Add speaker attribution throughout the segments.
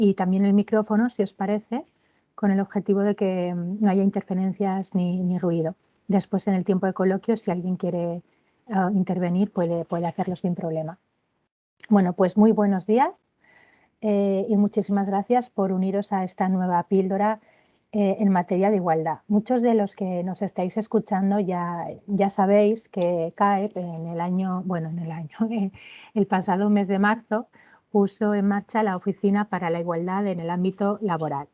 Speaker 1: y también el micrófono, si os parece, con el objetivo de que no haya interferencias ni ruido. Después, en el tiempo de coloquio, si alguien quiere intervenir, puede hacerlo sin problema. Bueno, pues muy buenos días y muchísimas gracias por uniros a esta nueva píldora en materia de igualdad. Muchos de los que nos estáis escuchando ya sabéis que CAEP el pasado mes de marzo puso en marcha la Oficina para la Igualdad en el ámbito laboral.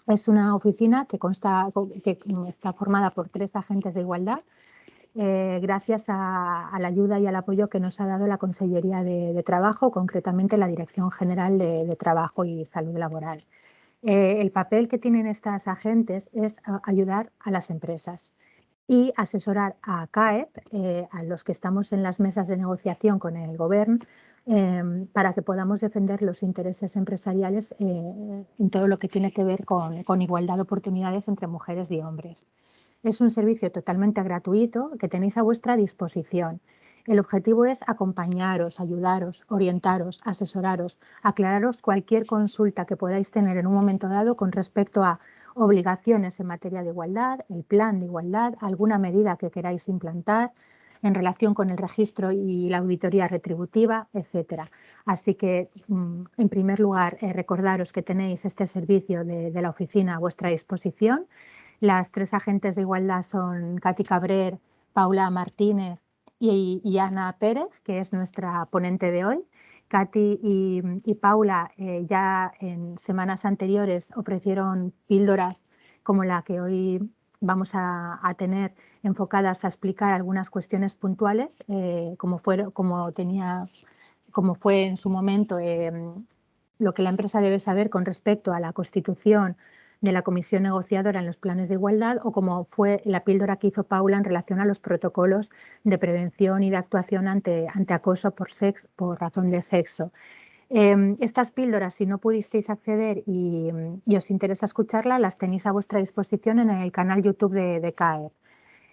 Speaker 1: Es una oficina que está formada por 3 agentes de igualdad, gracias a la ayuda y al apoyo que nos ha dado la Consellería de Trabajo, concretamente la Dirección General de Trabajo y Salud Laboral. El papel que tienen estas agentes es ayudar a las empresas y asesorar a CAEP, a los que estamos en las mesas de negociación con el Gobierno, para que podamos defender los intereses empresariales en todo lo que tiene que ver con igualdad de oportunidades entre mujeres y hombres. Es un servicio totalmente gratuito que tenéis a vuestra disposición. El objetivo es acompañaros, ayudaros, orientaros, asesoraros, aclararos cualquier consulta que podáis tener en un momento dado con respecto a obligaciones en materia de igualdad, el plan de igualdad, alguna medida que queráis implantar en relación con el registro y la auditoría retributiva, etcétera. Así que, en primer lugar, recordaros que tenéis este servicio de la oficina a vuestra disposición. Las 3 agentes de igualdad son Katy Cabrer, Paula Martínez y Ana Pérez, que es nuestra ponente de hoy. Katy y Paula ya en semanas anteriores ofrecieron píldoras como la que hoy vamos a tener, enfocadas a explicar algunas cuestiones puntuales, como fue en su momento lo que la empresa debe saber con respecto a la constitución de la comisión negociadora en los planes de igualdad, o como fue la píldora que hizo Paula en relación a los protocolos de prevención y de actuación ante acoso por razón de sexo. Estas píldoras, si no pudisteis acceder y os interesa escucharlas, las tenéis a vuestra disposición en el canal YouTube de CAEP.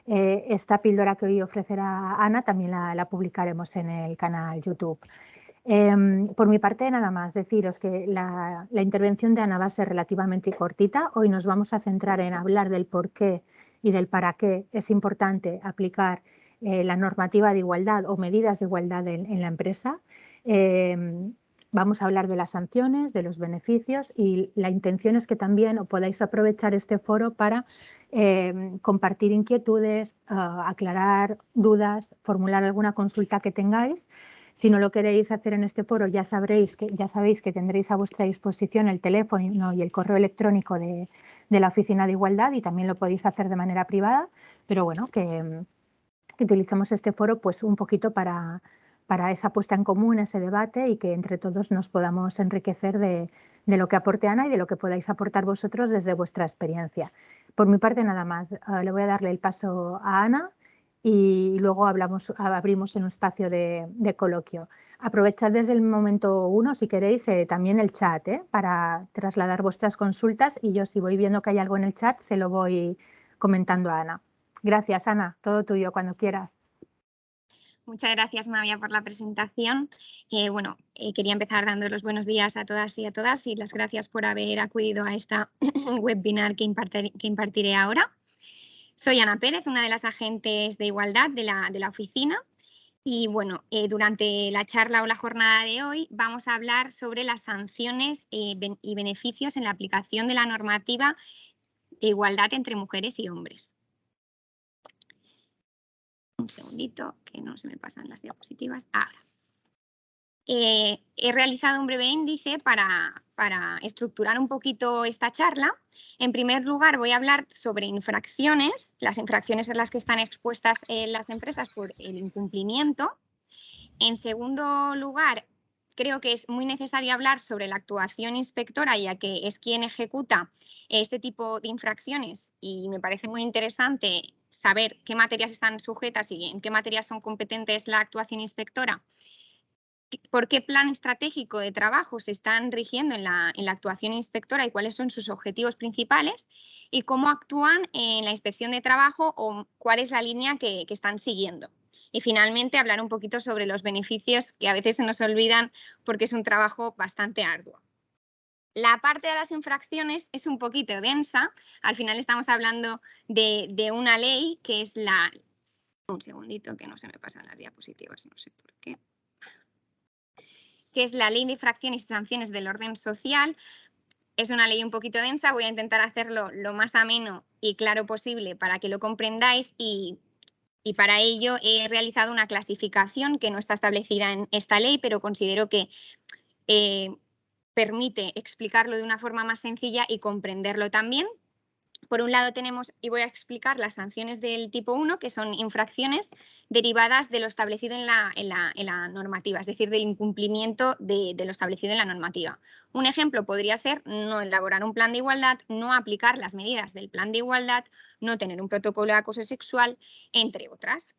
Speaker 1: Esta píldora que hoy ofrecerá Ana también la publicaremos en el canal YouTube. Por mi parte, nada más deciros que la intervención de Ana va a ser relativamente cortita. Hoy nos vamos a centrar en hablar del por qué y del para qué es importante aplicar la normativa de igualdad o medidas de igualdad en la empresa. Vamos a hablar de las sanciones, de los beneficios, y la intención es que también podáis aprovechar este foro para compartir inquietudes, aclarar dudas, formular alguna consulta que tengáis. Si no lo queréis hacer en este foro, ya sabéis que tendréis a vuestra disposición el teléfono y el correo electrónico de la Oficina de Igualdad, y también lo podéis hacer de manera privada, pero bueno, que utilicemos este foro pues un poquito para esa puesta en común, ese debate, y que entre todos nos podamos enriquecer de lo que aporte Ana y de lo que podáis aportar vosotros desde vuestra experiencia. Por mi parte, nada más. Le voy a darle el paso a Ana y luego abrimos un espacio de coloquio. Aprovechad desde el momento 1, si queréis, también el chat, para trasladar vuestras consultas, y yo, si voy viendo que hay algo en el chat, se lo voy comentando a Ana. Gracias, Ana. Todo tuyo, cuando quieras.
Speaker 2: Muchas gracias, Mavia, por la presentación. Quería empezar dando los buenos días a todas y las gracias por haber acudido a esta webinar que impartiré ahora. Soy Ana Pérez, una de las agentes de igualdad de la oficina. Y durante la charla o la jornada de hoy vamos a hablar sobre las sanciones y beneficios en la aplicación de la normativa de igualdad entre mujeres y hombres. Un segundito, que no se me pasan las diapositivas. Ahora. He realizado un breve índice para estructurar un poquito esta charla. En primer lugar, voy a hablar sobre infracciones, las infracciones en las que están expuestas las empresas por el incumplimiento. En segundo lugar, creo que es muy necesario hablar sobre la actuación inspectora, ya que es quien ejecuta este tipo de infracciones, y me parece muy interesante saber qué materias están sujetas y en qué materias son competentes la actuación inspectora, por qué plan estratégico de trabajo se están rigiendo en la actuación inspectora y cuáles son sus objetivos principales, y cómo actúan en la inspección de trabajo o cuál es la línea que están siguiendo. Y finalmente hablar un poquito sobre los beneficios, que a veces se nos olvidan porque es un trabajo bastante arduo. La parte de las infracciones es un poquito densa. Al final estamos hablando de una ley que es la... Un segundito que no se me pasan las diapositivas, no sé por qué. Que es la Ley de Infracciones y Sanciones del Orden Social. Es una ley un poquito densa, voy a intentar hacerlo lo más ameno y claro posible para que lo comprendáis y para ello he realizado una clasificación que no está establecida en esta ley, pero considero que permite explicarlo de una forma más sencilla y comprenderlo también. Por un lado tenemos, y voy a explicar las sanciones del tipo 1, que son infracciones derivadas de lo establecido en la normativa, es decir, del incumplimiento de lo establecido en la normativa. Un ejemplo podría ser no elaborar un plan de igualdad, no aplicar las medidas del plan de igualdad, no tener un protocolo de acoso sexual, entre otras.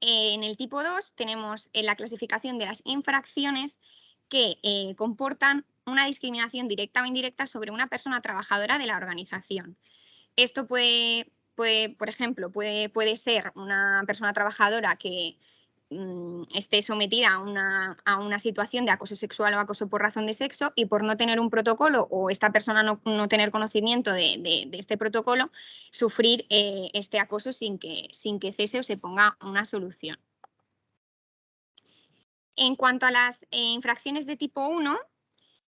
Speaker 2: En el tipo 2 tenemos la clasificación de las infracciones que comportan una discriminación directa o indirecta sobre una persona trabajadora de la organización. Esto puede por ejemplo, puede ser una persona trabajadora que esté sometida a una situación de acoso sexual o acoso por razón de sexo y por no tener un protocolo o esta persona no tener conocimiento de este protocolo, sufrir este acoso sin que cese o se ponga una solución. En cuanto a las infracciones de tipo 1,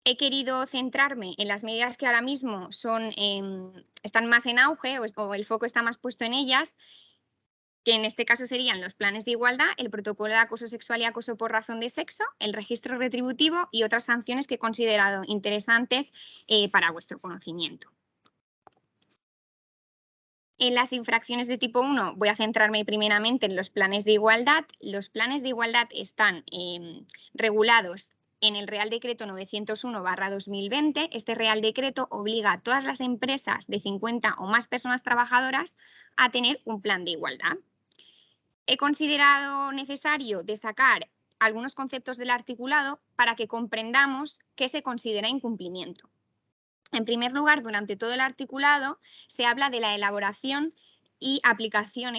Speaker 2: he querido centrarme en las medidas que ahora mismo están más en auge o el foco está más puesto en ellas, que en este caso serían los planes de igualdad, el protocolo de acoso sexual y acoso por razón de sexo, el registro retributivo y otras sanciones que he considerado interesantes para vuestro conocimiento. En las infracciones de tipo 1 voy a centrarme primeramente en los planes de igualdad. Los planes de igualdad están regulados en el Real Decreto 901/2020. Este Real Decreto obliga a todas las empresas de 50 o más personas trabajadoras a tener un plan de igualdad. He considerado necesario destacar algunos conceptos del articulado para que comprendamos qué se considera incumplimiento. En primer lugar, durante todo el articulado se habla de la elaboración y aplicación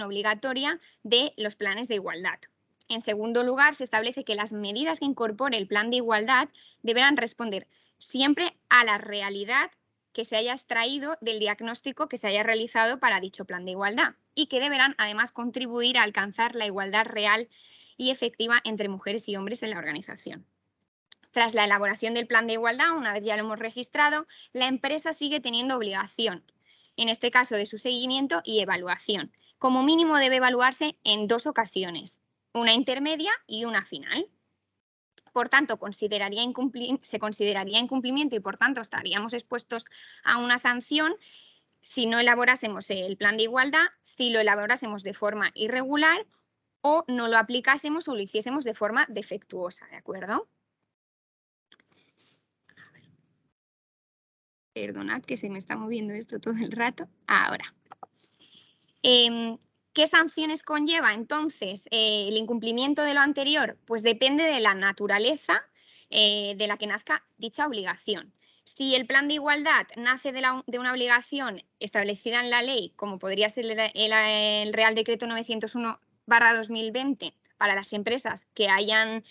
Speaker 2: obligatoria de los planes de igualdad. En segundo lugar, se establece que las medidas que incorpore el plan de igualdad deberán responder siempre a la realidad que se haya extraído del diagnóstico que se haya realizado para dicho plan de igualdad y que deberán además contribuir a alcanzar la igualdad real y efectiva entre mujeres y hombres en la organización. Tras la elaboración del plan de igualdad, una vez ya lo hemos registrado, la empresa sigue teniendo obligación, en este caso de su seguimiento y evaluación. Como mínimo debe evaluarse en 2 ocasiones, una intermedia y una final. Por tanto, se consideraría incumplimiento y por tanto estaríamos expuestos a una sanción si no elaborásemos el plan de igualdad, si lo elaborásemos de forma irregular o no lo aplicásemos o lo hiciésemos de forma defectuosa, ¿de acuerdo? Perdonad que se me está moviendo esto todo el rato. Ahora. ¿Qué sanciones conlleva entonces el incumplimiento de lo anterior? Pues depende de la naturaleza de la que nazca dicha obligación. Si el plan de igualdad nace de una obligación establecida en la ley, como podría ser el Real Decreto 901/2020 para las empresas que hayan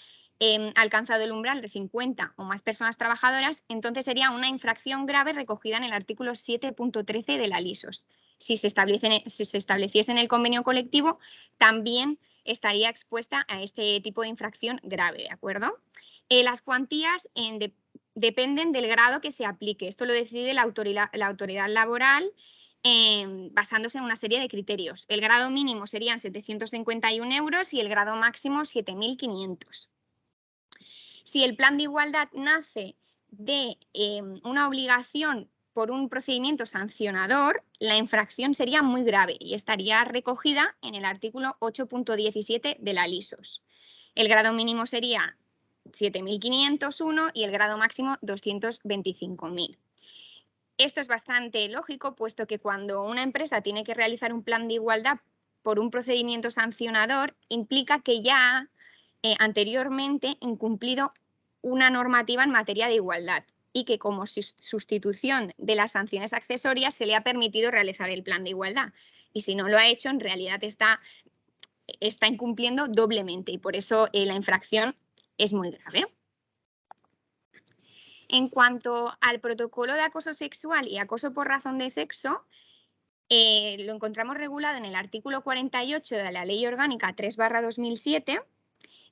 Speaker 2: alcanzado el umbral de 50 o más personas trabajadoras, entonces sería una infracción grave recogida en el artículo 7.13 de la LISOS. Si se estableciese en el convenio colectivo, también estaría expuesta a este tipo de infracción grave, ¿de acuerdo? Las cuantías dependen del grado que se aplique. Esto lo decide la autoridad laboral basándose en una serie de criterios. El grado mínimo serían 751 euros y el grado máximo 7.500. Si el plan de igualdad nace de una obligación por un procedimiento sancionador, la infracción sería muy grave y estaría recogida en el artículo 8.17 de la LISOS. El grado mínimo sería 7.501 y el grado máximo 225.000. Esto es bastante lógico, puesto que cuando una empresa tiene que realizar un plan de igualdad por un procedimiento sancionador, implica que ya ha anteriormente incumplido una normativa en materia de igualdad y que como sustitución de las sanciones accesorias se le ha permitido realizar el plan de igualdad. Y si no lo ha hecho, en realidad está incumpliendo doblemente y por eso la infracción es muy grave. En cuanto al protocolo de acoso sexual y acoso por razón de sexo, lo encontramos regulado en el artículo 48 de la Ley Orgánica 3/2007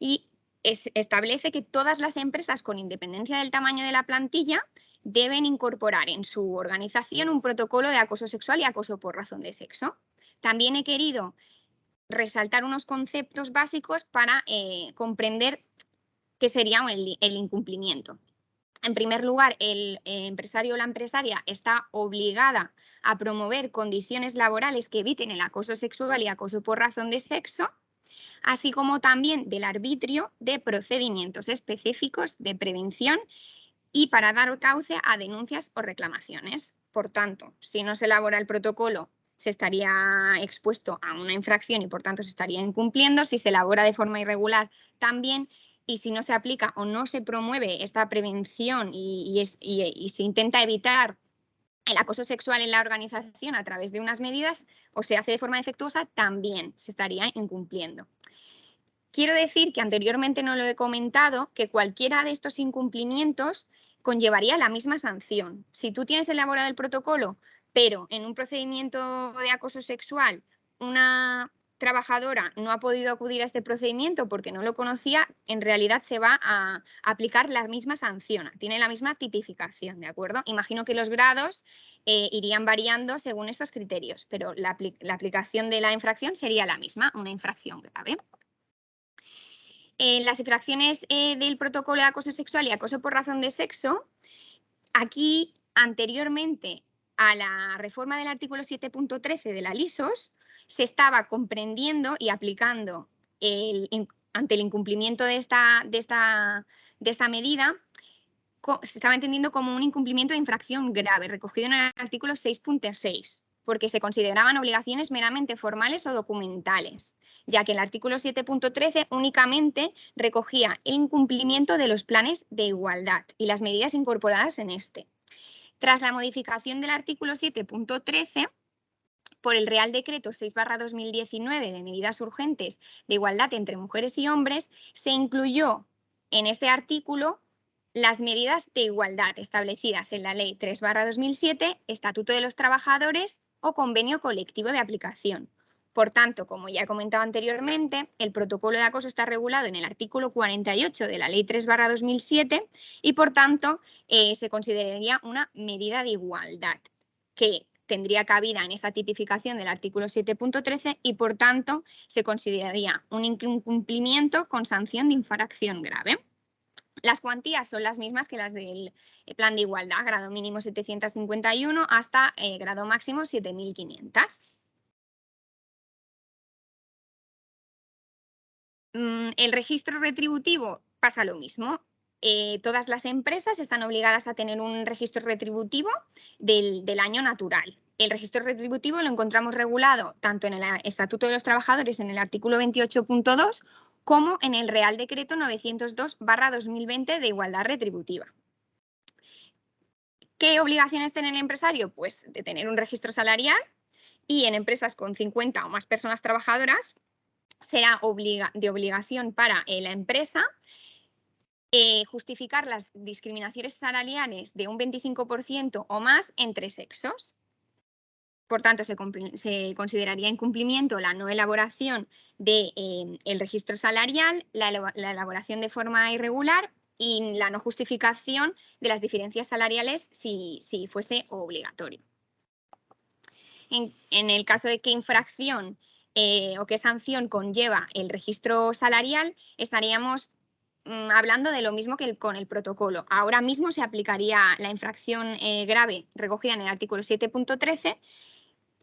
Speaker 2: y establece que todas las empresas, con independencia del tamaño de la plantilla, deben incorporar en su organización un protocolo de acoso sexual y acoso por razón de sexo. También he querido resaltar unos conceptos básicos para comprender qué sería el incumplimiento. En primer lugar, el empresario o la empresaria está obligada a promover condiciones laborales que eviten el acoso sexual y acoso por razón de sexo, así como también del arbitrio de procedimientos específicos de prevención y para dar cauce a denuncias o reclamaciones. Por tanto, si no se elabora el protocolo, se estaría expuesto a una infracción y por tanto se estaría incumpliendo. Si se elabora de forma irregular, también. Y si no se aplica o no se promueve esta prevención y se intenta evitar el acoso sexual en la organización a través de unas medidas o se hace de forma defectuosa, también se estaría incumpliendo. Quiero decir que anteriormente no lo he comentado, que cualquiera de estos incumplimientos conllevaría la misma sanción. Si tú tienes elaborado el protocolo, pero en un procedimiento de acoso sexual una trabajadora no ha podido acudir a este procedimiento porque no lo conocía, en realidad se va a aplicar la misma sanción, tiene la misma tipificación, ¿de acuerdo? Imagino que los grados irían variando según estos criterios, pero la aplicación de la infracción sería la misma, una infracción grave. En las infracciones del protocolo de acoso sexual y acoso por razón de sexo, aquí anteriormente a la reforma del artículo 7.13 de la LISOS, se estaba comprendiendo y aplicando ante el incumplimiento de esta medida, se estaba entendiendo como un incumplimiento de infracción grave, recogido en el artículo 6.6, porque se consideraban obligaciones meramente formales o documentales, ya que el artículo 7.13 únicamente recogía el incumplimiento de los planes de igualdad y las medidas incorporadas en este. Tras la modificación del artículo 7.13 por el Real Decreto 6/2019 de medidas urgentes de igualdad entre mujeres y hombres, se incluyó en este artículo las medidas de igualdad establecidas en la Ley 3/2007, Estatuto de los Trabajadores o Convenio Colectivo de Aplicación. Por tanto, como ya he comentado anteriormente, el protocolo de acoso está regulado en el artículo 48 de la Ley 3/2007 y, por tanto, se consideraría una medida de igualdad que tendría cabida en esta tipificación del artículo 7.13 y, por tanto, se consideraría un incumplimiento con sanción de infracción grave. Las cuantías son las mismas que las del plan de igualdad, grado mínimo 751 hasta grado máximo 7.500. El registro retributivo pasa lo mismo. Todas las empresas están obligadas a tener un registro retributivo del año natural. El registro retributivo lo encontramos regulado tanto en el Estatuto de los Trabajadores en el artículo 28.2 como en el Real Decreto 902/2020 de igualdad retributiva. ¿Qué obligaciones tiene el empresario? Pues de tener un registro salarial y en empresas con 50 o más personas trabajadoras será de obligación para la empresa justificar las discriminaciones salariales de un 25% o más entre sexos. Por tanto, se consideraría incumplimiento la no elaboración del registro salarial, la elaboración de forma irregular y la no justificación de las diferencias salariales si fuese obligatorio. En el caso de qué infracción o qué sanción conlleva el registro salarial, estaríamos hablando de lo mismo que con el protocolo. Ahora mismo se aplicaría la infracción grave recogida en el artículo 7.13,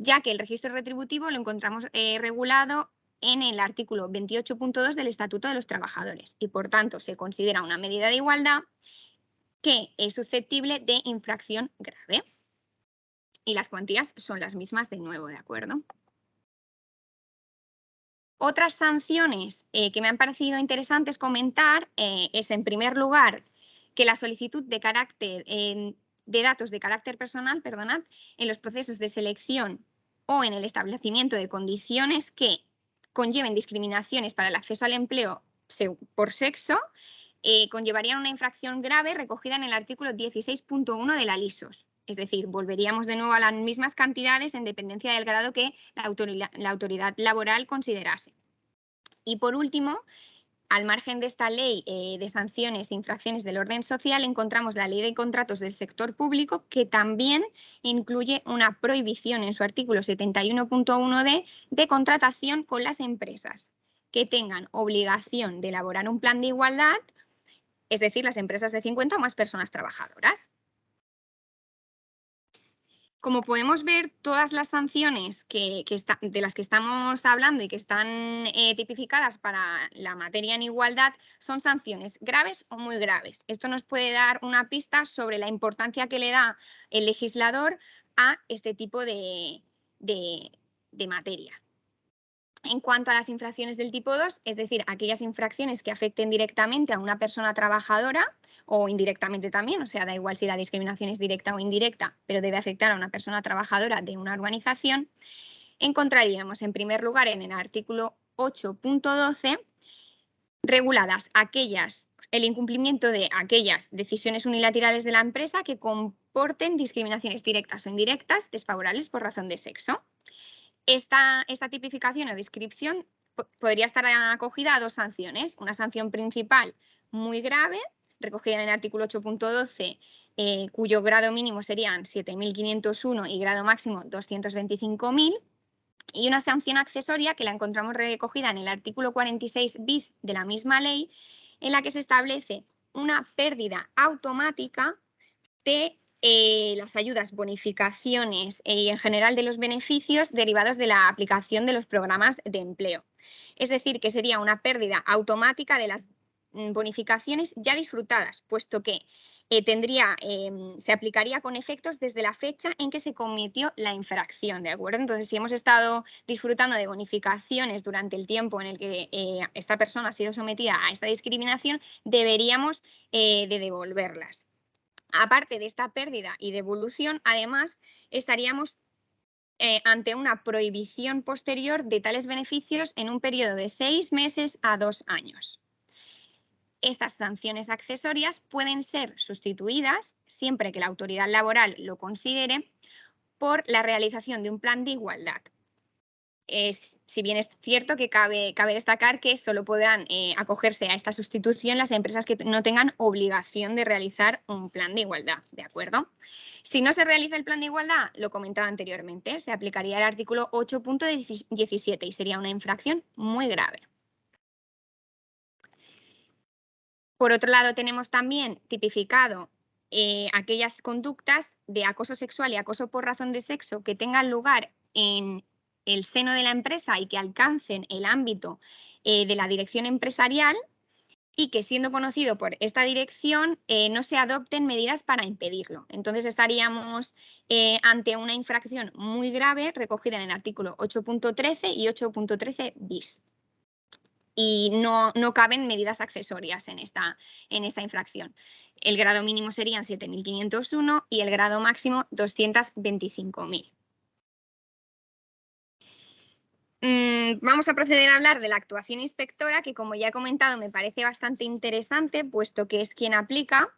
Speaker 2: ya que el registro retributivo lo encontramos regulado en el artículo 28.2 del Estatuto de los Trabajadores y, por tanto, se considera una medida de igualdad que es susceptible de infracción grave. Y las cuantías son las mismas de nuevo, ¿de acuerdo? Otras sanciones que me han parecido interesantes comentar es, en primer lugar, que la solicitud de datos de carácter personal, en los procesos de selección o en el establecimiento de condiciones que conlleven discriminaciones para el acceso al empleo por sexo, conllevarían una infracción grave recogida en el artículo 16.1 de la LISOS. Es decir, volveríamos de nuevo a las mismas cantidades en dependencia del grado que la autoridad laboral considerase. Y por último, al margen de esta ley de sanciones e infracciones del orden social, encontramos la ley de contratos del sector público, que también incluye una prohibición en su artículo 71.1d de contratación con las empresas que tengan obligación de elaborar un plan de igualdad, es decir, las empresas de 50 o más personas trabajadoras. Como podemos ver, todas las sanciones de las que estamos hablando y que están tipificadas para la materia en igualdad son sanciones graves o muy graves. Esto nos puede dar una pista sobre la importancia que le da el legislador a este tipo de materia. En cuanto a las infracciones del tipo 2, es decir, aquellas infracciones que afecten directamente a una persona trabajadora o indirectamente también, o sea, da igual si la discriminación es directa o indirecta, pero debe afectar a una persona trabajadora de una organización, encontraríamos en primer lugar en el artículo 8.12 reguladas el incumplimiento de aquellas decisiones unilaterales de la empresa que comporten discriminaciones directas o indirectas desfavorables por razón de sexo. Esta tipificación o descripción podría estar acogida a dos sanciones. Una sanción principal muy grave, recogida en el artículo 8.12, cuyo grado mínimo serían 7.501 y grado máximo 225.000. Y una sanción accesoria que la encontramos recogida en el artículo 46 bis de la misma ley, en la que se establece una pérdida automática de las ayudas, bonificaciones y en general de los beneficios derivados de la aplicación de los programas de empleo. Es decir, que sería una pérdida automática de las bonificaciones ya disfrutadas, puesto que se aplicaría con efectos desde la fecha en que se cometió la infracción, ¿de acuerdo? Entonces, si hemos estado disfrutando de bonificaciones durante el tiempo en el que esta persona ha sido sometida a esta discriminación, deberíamos de devolverlas. Aparte de esta pérdida y devolución, además, estaríamos ante una prohibición posterior de tales beneficios en un periodo de 6 meses a 2 años. Estas sanciones accesorias pueden ser sustituidas, siempre que la autoridad laboral lo considere, por la realización de un plan de igualdad. Si bien es cierto que cabe destacar que solo podrán acogerse a esta sustitución las empresas que no tengan obligación de realizar un plan de igualdad, ¿de acuerdo? Si no se realiza el plan de igualdad, lo comentaba anteriormente, se aplicaría el artículo 8.17 y sería una infracción muy grave. Por otro lado, tenemos también tipificado aquellas conductas de acoso sexual y acoso por razón de sexo que tengan lugar en el seno de la empresa y que alcancen el ámbito de la dirección empresarial y que, siendo conocido por esta dirección, no se adopten medidas para impedirlo. Entonces estaríamos ante una infracción muy grave recogida en el artículo 8.13 y 8.13 bis. Y no caben medidas accesorias en esta infracción. El grado mínimo serían 7.501 y el grado máximo 225.000. Vamos a proceder a hablar de la actuación inspectora, que, como ya he comentado, me parece bastante interesante, puesto que es quien aplica.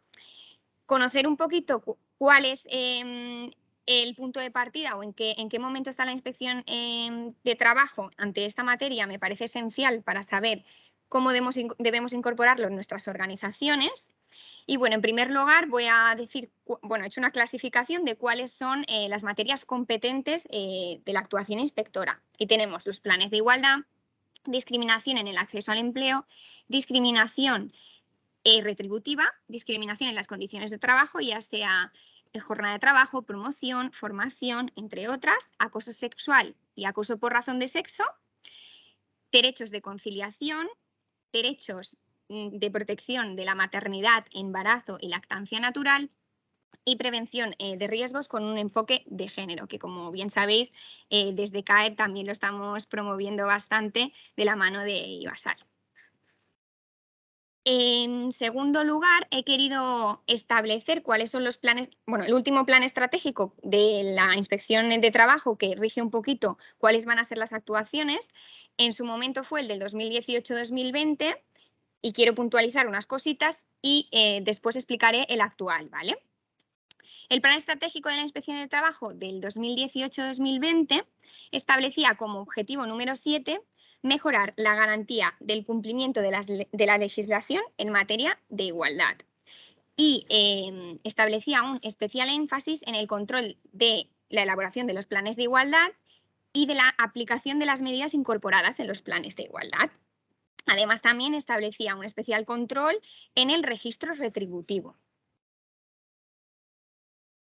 Speaker 2: Conocer un poquito cuál es el punto de partida o en qué momento está la inspección de trabajo ante esta materia me parece esencial para saber cómo debemos incorporarlo en nuestras organizaciones. Y bueno, en primer lugar voy a decir, he hecho una clasificación de cuáles son las materias competentes de la actuación inspectora. Aquí tenemos los planes de igualdad, discriminación en el acceso al empleo, discriminación retributiva, discriminación en las condiciones de trabajo, ya sea jornada de trabajo, promoción, formación, entre otras, acoso sexual y acoso por razón de sexo, derechos de conciliación, derechos de protección de la maternidad, embarazo y lactancia natural y prevención de riesgos con un enfoque de género, que, como bien sabéis, desde CAED también lo estamos promoviendo bastante de la mano de IBASAR. En segundo lugar, he querido establecer cuáles son los planes, el último plan estratégico de la Inspección de Trabajo, que rige un poquito cuáles van a ser las actuaciones. En su momento fue el del 2018-2020 y quiero puntualizar unas cositas y después explicaré el actual, ¿vale? El Plan Estratégico de la Inspección de Trabajo del 2018-2020 establecía como objetivo número 7 mejorar la garantía del cumplimiento de la legislación en materia de igualdad y establecía un especial énfasis en el control de la elaboración de los planes de igualdad y de la aplicación de las medidas incorporadas en los planes de igualdad. Además, también establecía un especial control en el registro retributivo.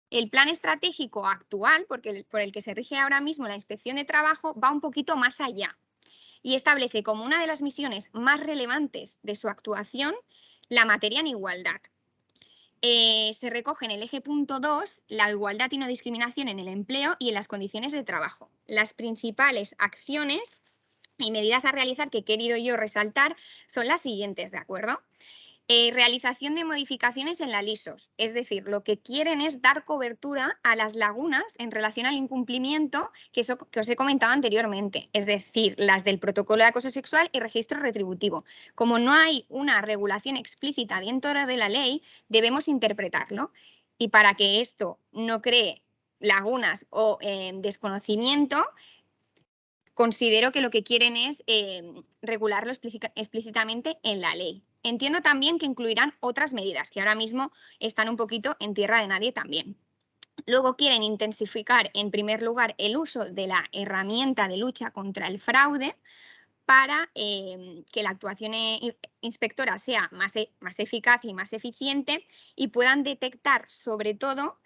Speaker 2: El plan estratégico actual, por el que se rige ahora mismo la Inspección de Trabajo, va un poquito más allá y establece como una de las misiones más relevantes de su actuación la materia en igualdad. Se recoge en el eje punto 2 la igualdad y no discriminación en el empleo y en las condiciones de trabajo. Las principales acciones y medidas a realizar que he querido yo resaltar son las siguientes, ¿de acuerdo? Realización de modificaciones en la LISOS, es decir, lo que quieren es dar cobertura a las lagunas en relación al incumplimiento que os he comentado anteriormente, es decir, las del protocolo de acoso sexual y registro retributivo. Como no hay una regulación explícita dentro de la ley, debemos interpretarlo y para que esto no cree lagunas o desconocimiento, considero que lo que quieren es regularlo explícitamente en la ley. Entiendo también que incluirán otras medidas que ahora mismo están un poquito en tierra de nadie también. Luego quieren intensificar, en primer lugar, el uso de la herramienta de lucha contra el fraude para que la actuación inspectora sea más eficaz y más eficiente y puedan detectar, sobre todo,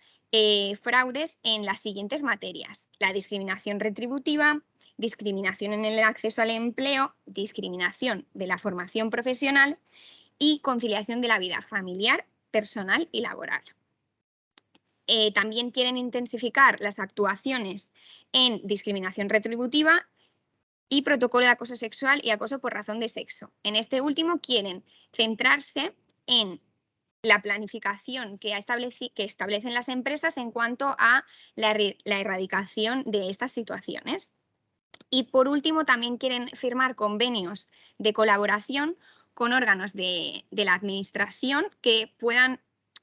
Speaker 2: fraudes en las siguientes materias: la discriminación retributiva, discriminación en el acceso al empleo, discriminación de la formación profesional y conciliación de la vida familiar, personal y laboral. También quieren intensificar las actuaciones en discriminación retributiva y protocolo de acoso sexual y acoso por razón de sexo. En este último quieren centrarse en la planificación que establecen las empresas en cuanto a la erradicación de estas situaciones. Y por último, también quieren firmar convenios de colaboración con órganos de la administración que puedan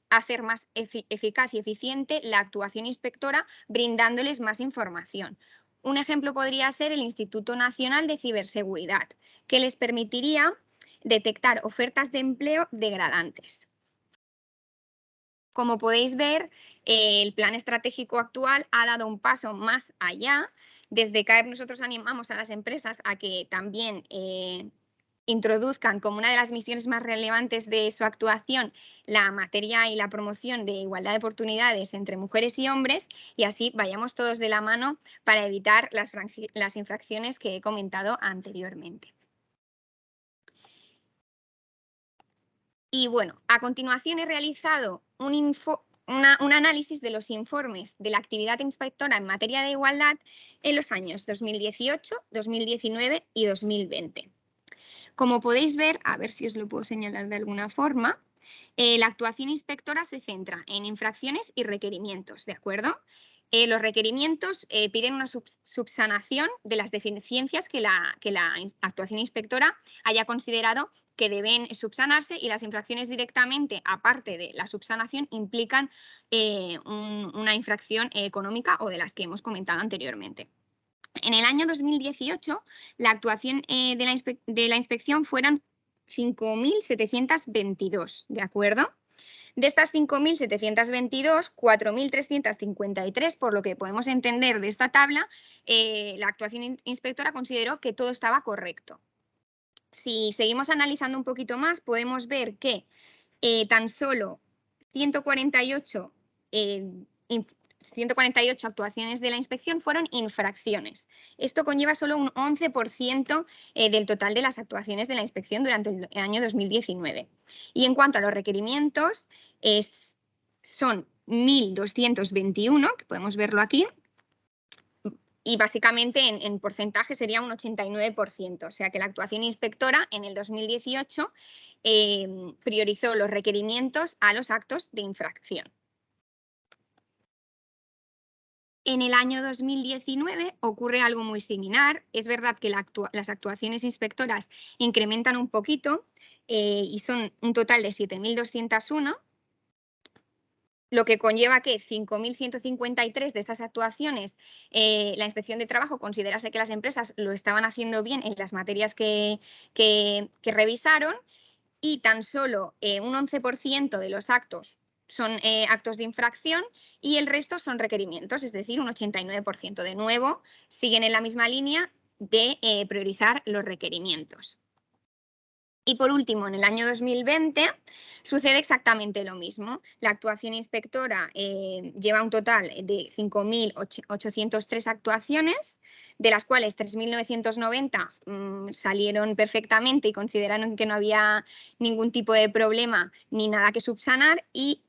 Speaker 2: hacer más eficaz y eficiente la actuación inspectora, brindándoles más información. Un ejemplo podría ser el Instituto Nacional de Ciberseguridad, que les permitiría detectar ofertas de empleo degradantes. Como podéis ver, el plan estratégico actual ha dado un paso más allá. Desde CAEP nosotros animamos a las empresas a que también introduzcan como una de las misiones más relevantes de su actuación la materia y la promoción de igualdad de oportunidades entre mujeres y hombres, y así vayamos todos de la mano para evitar las infracciones que he comentado anteriormente. Y bueno, a continuación he realizado un análisis de los informes de la actividad inspectora en materia de igualdad en los años 2018, 2019 y 2020. Como podéis ver, a ver si os lo puedo señalar de alguna forma, la actuación inspectora se centra en infracciones y requerimientos, ¿de acuerdo? Los requerimientos piden una subsanación de las deficiencias que la actuación inspectora haya considerado que deben subsanarse, y las infracciones directamente, aparte de la subsanación, implican una infracción económica o de las que hemos comentado anteriormente. En el año 2018, la actuación de la inspección fueron 5.722, ¿de acuerdo? De estas 5.722, 4.353, por lo que podemos entender de esta tabla, la actuación inspectora consideró que todo estaba correcto. Si seguimos analizando un poquito más, podemos ver que tan solo 148 actuaciones de la inspección fueron infracciones. Esto conlleva solo un 11% del total de las actuaciones de la inspección durante el año 2019. Y en cuanto a los requerimientos, son 1.221, que podemos verlo aquí, y básicamente en porcentaje sería un 89%, o sea que la actuación inspectora en el 2018 priorizó los requerimientos a los actos de infracción. En el año 2019 ocurre algo muy similar. Es verdad que las actuaciones inspectoras incrementan un poquito, y son un total de 7.201, lo que conlleva que 5.153 de estas actuaciones la Inspección de Trabajo considerase que las empresas lo estaban haciendo bien en las materias que revisaron, y tan solo un 11% de los actos son actos de infracción y el resto son requerimientos, es decir, un 89%. De nuevo, siguen en la misma línea de priorizar los requerimientos. Y por último, en el año 2020 sucede exactamente lo mismo. La actuación inspectora lleva un total de 5.803 actuaciones, de las cuales 3.990 salieron perfectamente y consideraron que no había ningún tipo de problema ni nada que subsanar, y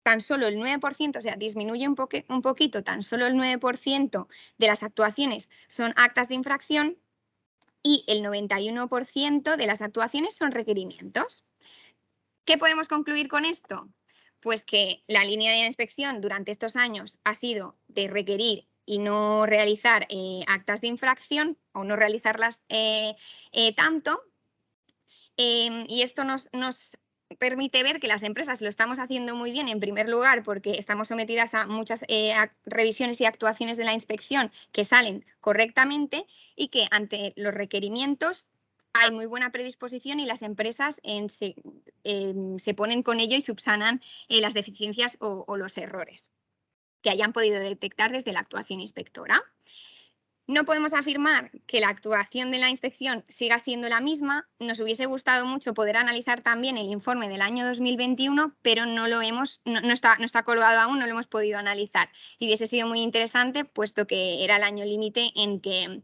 Speaker 2: tan solo el 9%, o sea, disminuye un poquito, tan solo el 9% de las actuaciones son actas de infracción, y el 91% de las actuaciones son requerimientos. ¿Qué podemos concluir con esto? Pues que la línea de inspección durante estos años ha sido de requerir y no realizar actas de infracción, o no realizarlas tanto, y esto nos permite ver que las empresas lo estamos haciendo muy bien, en primer lugar, porque estamos sometidas a muchas revisiones y actuaciones de la inspección que salen correctamente, y que ante los requerimientos hay muy buena predisposición y las empresas se ponen con ello y subsanan las deficiencias o los errores que hayan podido detectar desde la actuación inspectora. No podemos afirmar que la actuación de la inspección siga siendo la misma. Nos hubiese gustado mucho poder analizar también el informe del año 2021, pero no está colgado aún, no lo hemos podido analizar. Y hubiese sido muy interesante, puesto que era el año límite en que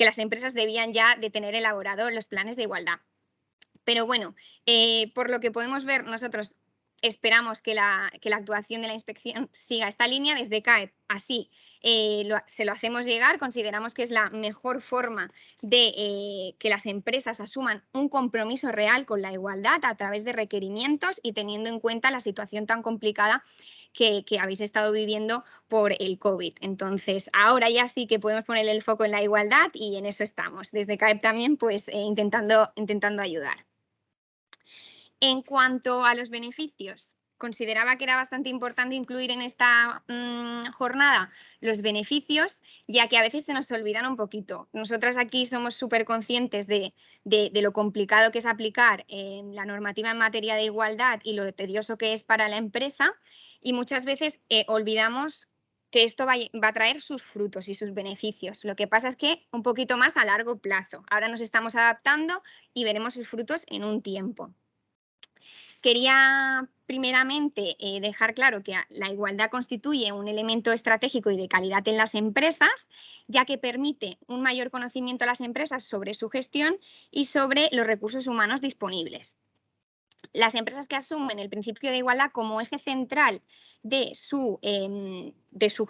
Speaker 2: las empresas debían ya de tener elaborado los planes de igualdad. Pero bueno, por lo que podemos ver, nosotros esperamos que la actuación de la inspección siga esta línea. Desde CAEP así se lo hacemos llegar. Consideramos que es la mejor forma de que las empresas asuman un compromiso real con la igualdad a través de requerimientos, y teniendo en cuenta la situación tan complicada que habéis estado viviendo por el COVID. Entonces, ahora ya sí que podemos poner el foco en la igualdad, y en eso estamos. Desde CAEP también, pues intentando ayudar. En cuanto a los beneficios, consideraba que era bastante importante incluir en esta jornada los beneficios, ya que a veces se nos olvidan un poquito. Nosotras aquí somos súper conscientes de lo complicado que es aplicar la normativa en materia de igualdad y lo tedioso que es para la empresa, y muchas veces olvidamos que esto va a traer sus frutos y sus beneficios. Lo que pasa es que un poquito más a largo plazo. Ahora nos estamos adaptando y veremos sus frutos en un tiempo. Quería primeramente dejar claro que la igualdad constituye un elemento estratégico y de calidad en las empresas, ya que permite un mayor conocimiento a las empresas sobre su gestión y sobre los recursos humanos disponibles. Las empresas que asumen el principio de igualdad como eje central de su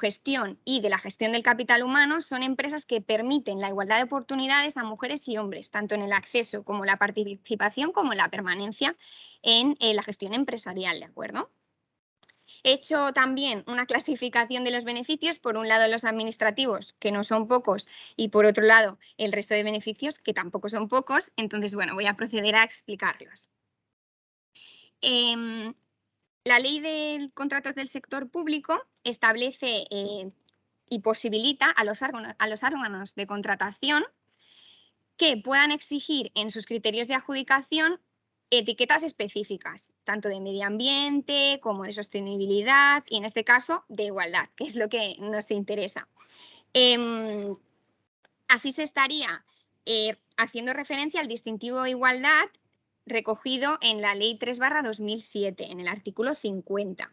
Speaker 2: gestión y de la gestión del capital humano son empresas que permiten la igualdad de oportunidades a mujeres y hombres, tanto en el acceso como la participación como en la permanencia en la gestión empresarial, ¿de acuerdo? He hecho también una clasificación de los beneficios, por un lado los administrativos, que no son pocos, y por otro lado el resto de beneficios, que tampoco son pocos. Entonces, bueno, voy a proceder a explicarlos. La ley de contratos del sector público establece y posibilita a los órganos de contratación que puedan exigir en sus criterios de adjudicación etiquetas específicas, tanto de medio ambiente como de sostenibilidad, y en este caso de igualdad, que es lo que nos interesa. Así se estaría haciendo referencia al distintivo de igualdad recogido en la Ley 3/2007, en el artículo 50.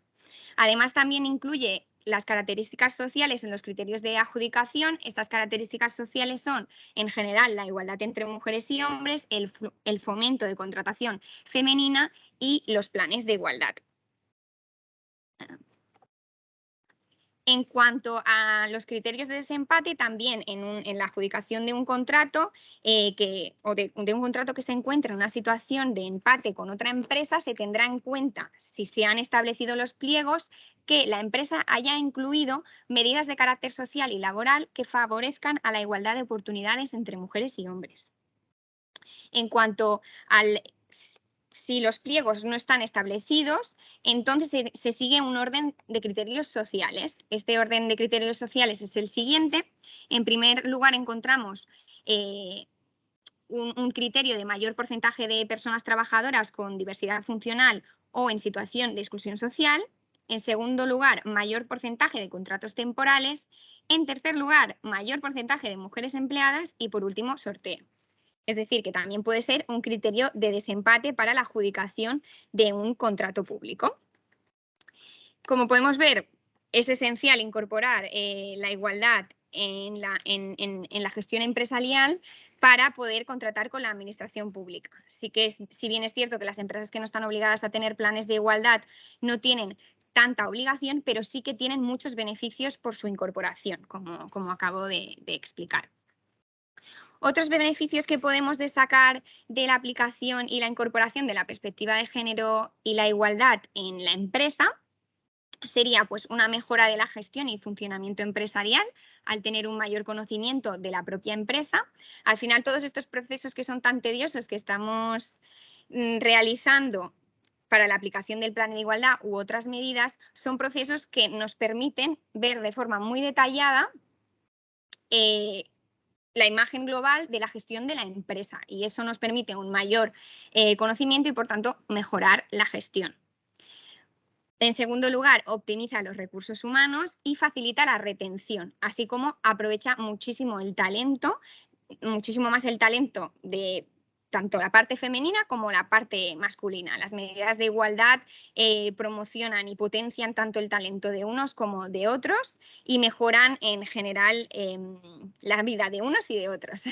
Speaker 2: Además, también incluye las características sociales en los criterios de adjudicación. Estas características sociales son, en general, la igualdad entre mujeres y hombres, el fomento de contratación femenina y los planes de igualdad. En cuanto a los criterios de desempate, también en la adjudicación de un contrato de un contrato que se encuentre en una situación de empate con otra empresa, se tendrá en cuenta, si se han establecido los pliegos, que la empresa haya incluido medidas de carácter social y laboral que favorezcan a la igualdad de oportunidades entre mujeres y hombres. En cuanto al si los pliegos no están establecidos, entonces se sigue un orden de criterios sociales. Este orden de criterios sociales es el siguiente. En primer lugar, encontramos un criterio de mayor porcentaje de personas trabajadoras con diversidad funcional o en situación de exclusión social. En segundo lugar, mayor porcentaje de contratos temporales. En tercer lugar, mayor porcentaje de mujeres empleadas. Y por último, sorteo. Es decir, que también puede ser un criterio de desempate para la adjudicación de un contrato público. Como podemos ver, es esencial incorporar la igualdad en la gestión empresarial para poder contratar con la administración pública. Así que, si bien es cierto que las empresas que no están obligadas a tener planes de igualdad no tienen tanta obligación, pero sí que tienen muchos beneficios por su incorporación, como acabo de explicar. Otros beneficios que podemos destacar de la aplicación y la incorporación de la perspectiva de género y la igualdad en la empresa sería pues una mejora de la gestión y funcionamiento empresarial al tener un mayor conocimiento de la propia empresa. Al final, todos estos procesos que son tan tediosos que estamos realizando para la aplicación del plan de igualdad u otras medidas son procesos que nos permiten ver de forma muy detallada la imagen global de la gestión de la empresa, y eso nos permite un mayor conocimiento y, por tanto, mejorar la gestión. En segundo lugar, optimiza los recursos humanos y facilita la retención, así como aprovecha muchísimo el talento, muchísimo más el talento de tanto la parte femenina como la parte masculina. Las medidas de igualdad promocionan y potencian tanto el talento de unos como de otros y mejoran en general la vida de unos y de otros.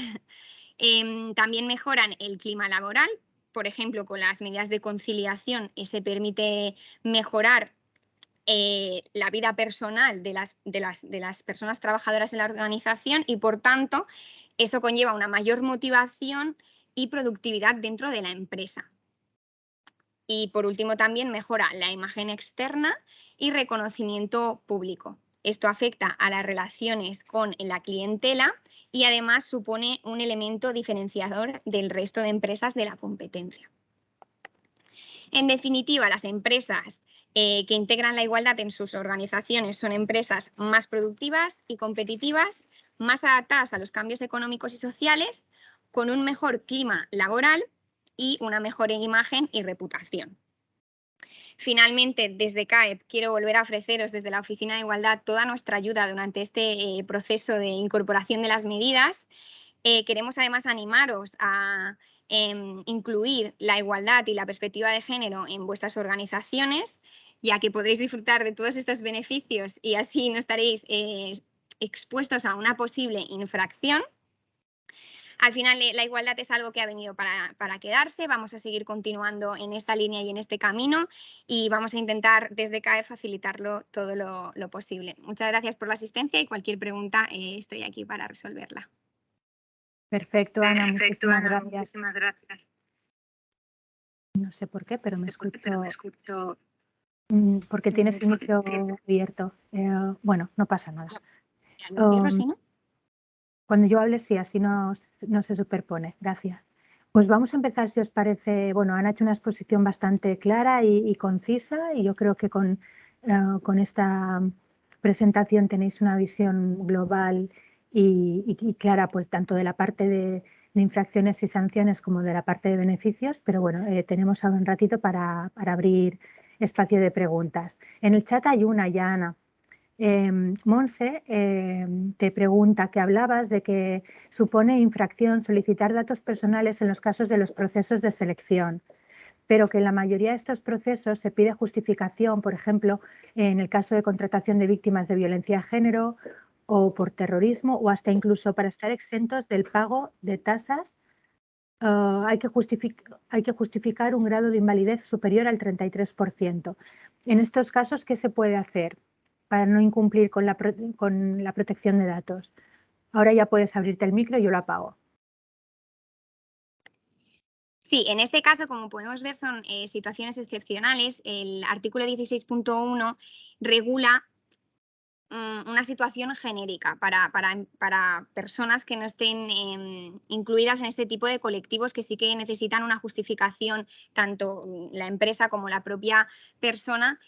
Speaker 2: También mejoran el clima laboral. Por ejemplo, con las medidas de conciliación se permite mejorar la vida personal de las personas trabajadoras en la organización y, por tanto, eso conlleva una mayor motivación y productividad dentro de la empresa. Y, por último, también mejora la imagen externa y reconocimiento público. Esto afecta a las relaciones con la clientela y además supone un elemento diferenciador del resto de empresas de la competencia. En definitiva, las empresas que integran la igualdad en sus organizaciones son empresas más productivas y competitivas, más adaptadas a los cambios económicos y sociales, con un mejor clima laboral y una mejor imagen y reputación. Finalmente, desde CAEP quiero volver a ofreceros desde la Oficina de Igualdad toda nuestra ayuda durante este proceso de incorporación de las medidas. Queremos además animaros a incluir la igualdad y la perspectiva de género en vuestras organizaciones, ya que podréis disfrutar de todos estos beneficios y así no estaréis expuestos a una posible infracción. Al final, la igualdad es algo que ha venido para quedarse. Vamos a seguir continuando en esta línea y en este camino y vamos a intentar desde CAE facilitarlo todo lo posible. Muchas gracias por la asistencia y cualquier pregunta estoy aquí para resolverla.
Speaker 1: Perfecto, Ana, muchísimas gracias. No sé por qué, pero me escucho porque tienes el micro abierto. Bueno, no pasa nada.
Speaker 2: ¿Lo cierro, sí, no?
Speaker 1: Cuando yo hable, sí, así no se superpone. Gracias. Pues vamos a empezar, si os parece. Bueno, han hecho una exposición bastante clara y concisa, y yo creo que con esta presentación tenéis una visión global y clara, pues tanto de la parte de infracciones y sanciones como de la parte de beneficios, pero bueno, tenemos ahora un ratito para abrir espacio de preguntas. En el chat hay una ya, Ana. Monse te pregunta que hablabas de que supone infracción solicitar datos personales en los casos de los procesos de selección, pero que en la mayoría de estos procesos se pide justificación, por ejemplo, en el caso de contratación de víctimas de violencia de género o por terrorismo, o hasta incluso para estar exentos del pago de tasas. Hay que justificar un grado de invalidez superior al 33%. En estos casos, ¿qué se puede hacer para no incumplir con la protección de datos? Ahora ya puedes abrirte el micro y yo lo apago.
Speaker 2: Sí, en este caso, como podemos ver, son situaciones excepcionales. El artículo 16.1 regula una situación genérica para personas que no estén incluidas en este tipo de colectivos, que sí que necesitan una justificación, tanto la empresa como la propia persona,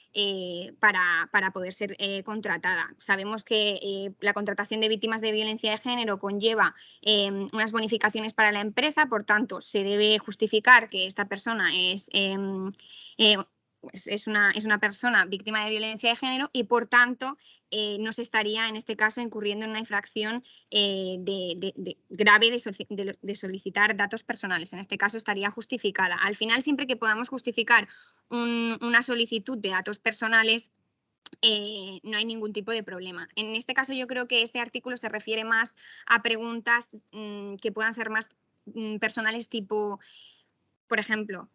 Speaker 2: para poder ser contratada. Sabemos que la contratación de víctimas de violencia de género conlleva unas bonificaciones para la empresa, por tanto, se debe justificar que esta persona es una persona víctima de violencia de género y, por tanto, no se estaría en este caso incurriendo en una infracción grave de solicitar datos personales. En este caso estaría justificada. Al final, siempre que podamos justificar una solicitud de datos personales, no hay ningún tipo de problema. En este caso, yo creo que este artículo se refiere más a preguntas que puedan ser más personales, tipo, por ejemplo,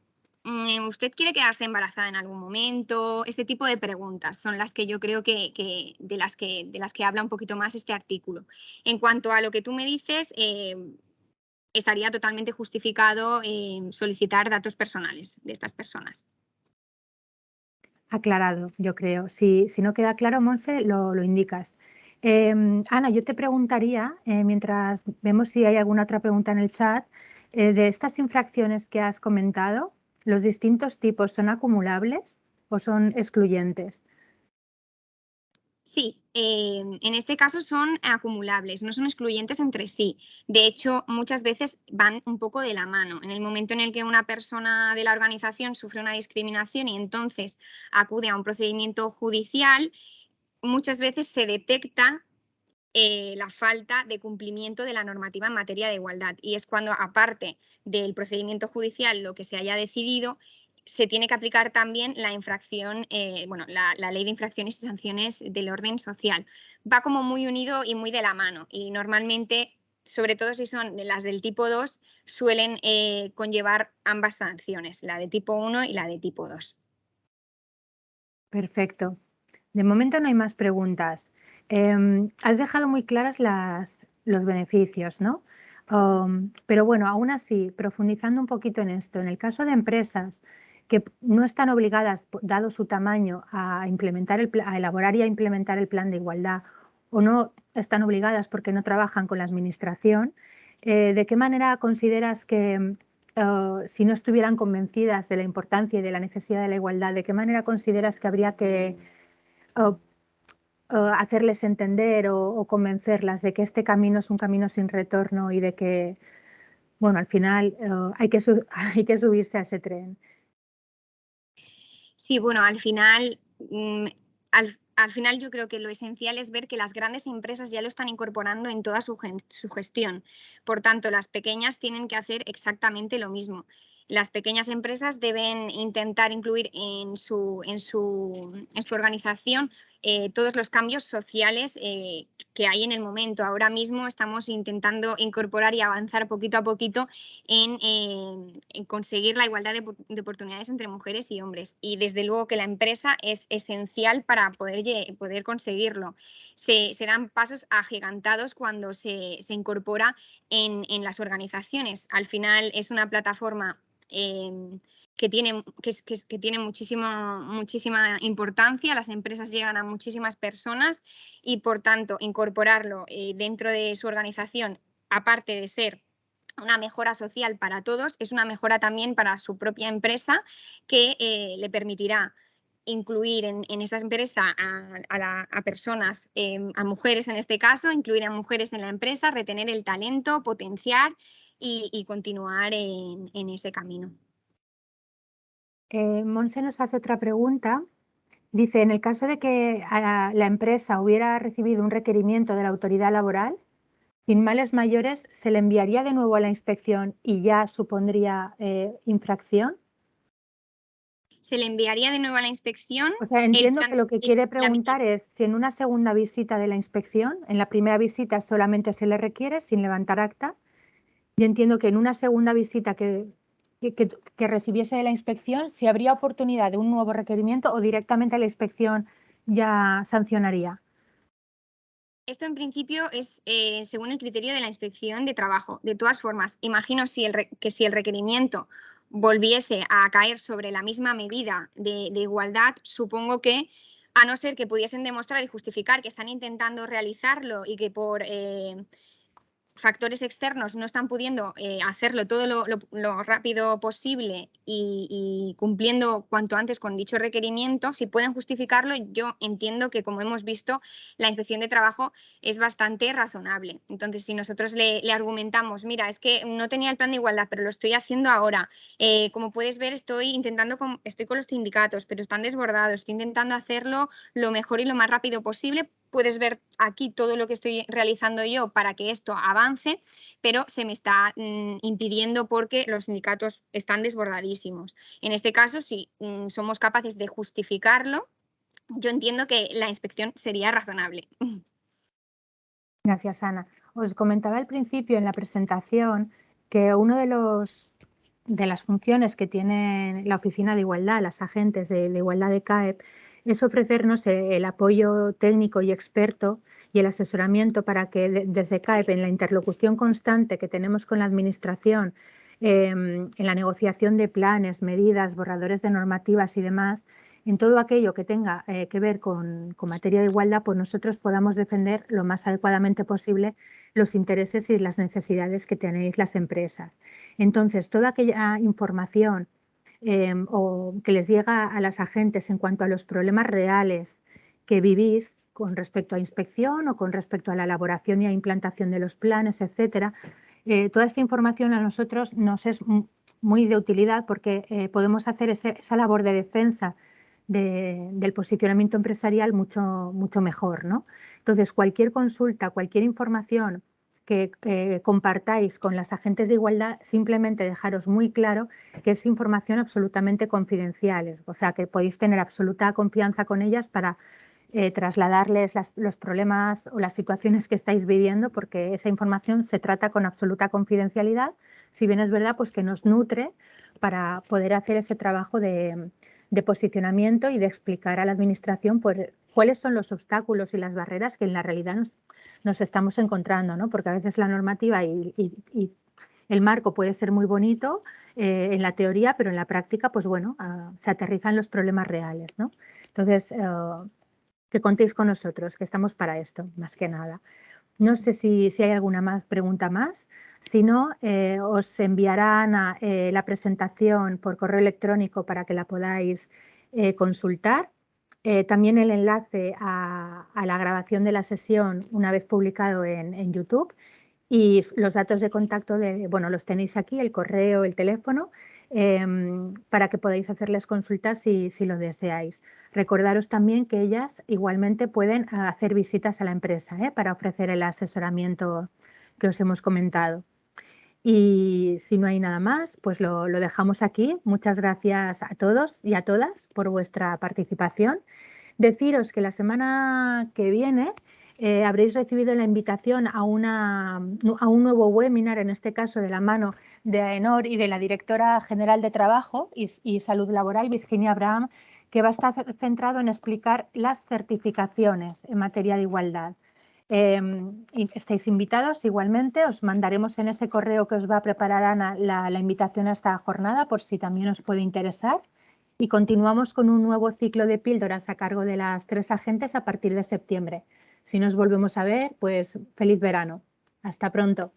Speaker 2: ¿usted quiere quedarse embarazada en algún momento? Este tipo de preguntas son las que yo creo que de las que habla un poquito más este artículo. En cuanto a lo que tú me dices, estaría totalmente justificado solicitar datos personales de estas personas.
Speaker 1: Aclarado, yo creo. Si no queda claro, Monse, lo indicas. Ana, yo te preguntaría, mientras vemos si hay alguna otra pregunta en el chat, de estas infracciones que has comentado, ¿los distintos tipos son acumulables o son excluyentes?
Speaker 2: Sí, en este caso son acumulables, no son excluyentes entre sí. De hecho, muchas veces van un poco de la mano. En el momento en el que una persona de la organización sufre una discriminación y entonces acude a un procedimiento judicial, muchas veces se detecta la falta de cumplimiento de la normativa en materia de igualdad. Y es cuando, aparte del procedimiento judicial, lo que se haya decidido, se tiene que aplicar también la infracción, la ley de infracciones y sanciones del orden social. Va como muy unido y muy de la mano. Y normalmente, sobre todo si son las del tipo 2, suelen conllevar ambas sanciones, la de tipo 1 y la de tipo 2.
Speaker 1: Perfecto. De momento no hay más preguntas. Has dejado muy claras los beneficios, ¿no? Pero bueno, aún así, profundizando un poquito en esto, en el caso de empresas que no están obligadas, dado su tamaño, a elaborar y a implementar el plan de igualdad, o no están obligadas porque no trabajan con la administración, ¿de qué manera consideras que si no estuvieran convencidas de la importancia y de la necesidad de la igualdad, de qué manera consideras que habría que hacerles entender o convencerlas de que este camino es un camino sin retorno y de que, bueno, al final hay que subirse a ese tren?
Speaker 2: Sí, bueno, al final, al final yo creo que lo esencial es ver que las grandes empresas ya lo están incorporando en toda su gestión. Por tanto, las pequeñas tienen que hacer exactamente lo mismo. Las pequeñas empresas deben intentar incluir en su organización todos los cambios sociales que hay en el momento. Ahora mismo estamos intentando incorporar y avanzar poquito a poquito en conseguir la igualdad de oportunidades entre mujeres y hombres. Y desde luego que la empresa es esencial para poder conseguirlo. Se dan pasos agigantados cuando se incorpora en las organizaciones. Al final es una plataforma que tiene muchísima importancia. Las empresas llegan a muchísimas personas y, por tanto, incorporarlo dentro de su organización, aparte de ser una mejora social para todos, es una mejora también para su propia empresa, que le permitirá incluir en esa empresa a personas, a mujeres en este caso, incluir a mujeres en la empresa, retener el talento, potenciar y continuar en ese camino.
Speaker 1: Monse nos hace otra pregunta. Dice, en el caso de que la empresa hubiera recibido un requerimiento de la autoridad laboral, sin males mayores, ¿se le enviaría de nuevo a la inspección y ya supondría infracción?
Speaker 2: Se le enviaría de nuevo a la inspección.
Speaker 1: O sea, entiendo que lo que quiere preguntar es si en una segunda visita de la inspección, en la primera visita solamente se le requiere sin levantar acta, y entiendo que en una segunda visita que recibiese de la inspección, si habría oportunidad de un nuevo requerimiento o directamente la inspección ya sancionaría.
Speaker 2: Esto en principio es según el criterio de la inspección de trabajo. De todas formas, imagino que si el requerimiento volviese a caer sobre la misma medida de igualdad, supongo que a no ser que pudiesen demostrar y justificar que están intentando realizarlo y que por factores externos no están pudiendo hacerlo todo lo rápido posible y cumpliendo cuanto antes con dicho requerimiento, si pueden justificarlo, yo entiendo que, como hemos visto, la inspección de trabajo es bastante razonable. Entonces, si nosotros le argumentamos, mira, es que no tenía el plan de igualdad, pero lo estoy haciendo ahora, como puedes ver, estoy con los sindicatos, pero están desbordados, estoy intentando hacerlo lo mejor y lo más rápido posible. Puedes ver aquí todo lo que estoy realizando yo para que esto avance, pero se me está impidiendo porque los sindicatos están desbordadísimos. En este caso, si somos capaces de justificarlo, yo entiendo que la inspección sería razonable.
Speaker 1: Gracias, Ana. Os comentaba al principio en la presentación que uno de las funciones que tiene la Oficina de Igualdad, las agentes de igualdad de CAEP, es ofrecernos el apoyo técnico y experto y el asesoramiento para que desde CAEP, en la interlocución constante que tenemos con la Administración, en la negociación de planes, medidas, borradores de normativas y demás, en todo aquello que tenga que ver con materia de igualdad, pues nosotros podamos defender lo más adecuadamente posible los intereses y las necesidades que tenéis las empresas. Entonces, toda aquella información o que les llega a las agentes en cuanto a los problemas reales que vivís con respecto a inspección o con respecto a la elaboración y a implantación de los planes, etcétera, toda esta información a nosotros nos es muy de utilidad porque podemos hacer esa labor de defensa del posicionamiento empresarial mucho mejor, ¿no? Entonces, cualquier consulta, cualquier información que compartáis con las agentes de igualdad, simplemente dejaros muy claro que es información absolutamente confidencial, o sea, que podéis tener absoluta confianza con ellas para trasladarles los problemas o las situaciones que estáis viviendo, porque esa información se trata con absoluta confidencialidad, si bien es verdad pues que nos nutre para poder hacer ese trabajo de posicionamiento y de explicar a la Administración pues, cuáles son los obstáculos y las barreras que en la realidad nos estamos encontrando, ¿no? Porque a veces la normativa y el marco puede ser muy bonito en la teoría, pero en la práctica, pues bueno, se aterrizan los problemas reales, ¿no? Entonces, que contéis con nosotros, que estamos para esto, más que nada. No sé si hay alguna pregunta más. Si no, os enviarán la presentación por correo electrónico para que la podáis consultar. También el enlace a la grabación de la sesión una vez publicado en YouTube. Y los datos de contacto, bueno, los tenéis aquí, el correo, el teléfono, para que podáis hacerles consultas si lo deseáis. Recordaros también que ellas igualmente pueden hacer visitas a la empresa para ofrecer el asesoramiento que os hemos comentado. Y si no hay nada más, pues lo dejamos aquí. Muchas gracias a todos y a todas por vuestra participación. Deciros que la semana que viene habréis recibido la invitación a un nuevo webinar, en este caso de la mano de AENOR y de la directora general de Trabajo y Salud Laboral, Virginia Abraham, que va a estar centrado en explicar las certificaciones en materia de igualdad. Y estáis invitados igualmente, os mandaremos en ese correo que os va a preparar Ana la invitación a esta jornada por si también os puede interesar. Y continuamos con un nuevo ciclo de píldoras a cargo de las 3 agentes a partir de septiembre. Si nos volvemos a ver, pues feliz verano. Hasta pronto.